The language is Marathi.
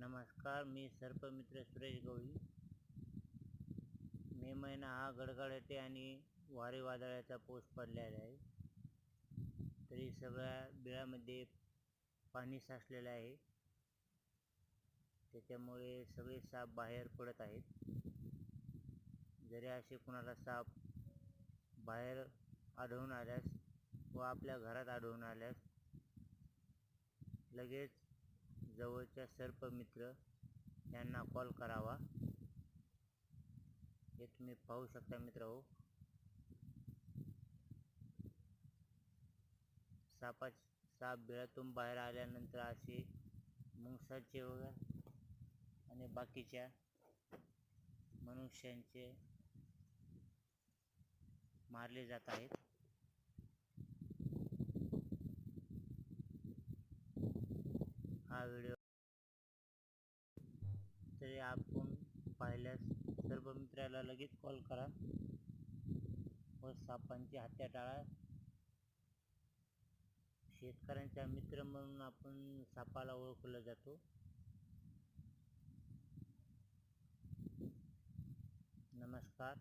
नमस्कार, मी सर्पमित्र सुरेश गवळी. मे महिना हा गडगडाटे आणि वारे वादळाचा पाऊस पडलेला आहे. तरी सगळ्या बिळामध्ये पाणी साचलेलं आहे. त्याच्यामुळे सगळे साप बाहेर पडत आहेत. जरी असे कुणाला साप बाहेर आढळून आल्यास व आपल्या घरात आढळून आल्यास लगेच जवळच्या सर्पमित्र यांना कॉल करावा. हे तुम्ही पाहू शकता मित्रहो, साप बिळातून बाहेर आल्यानंतर असे मुंगसाचे वगैरे आणि बाकीच्या मनुष्यांचे मारले जात आहेत. हा व्हिडिओ तरी आपण पाहिल्यास सर्पमित्राला लगेच कॉल करा व सापांची हत्या टाळा. शेतकऱ्यांचा मित्र म्हणून आपण सापाला ओळखलं जातो. नमस्कार.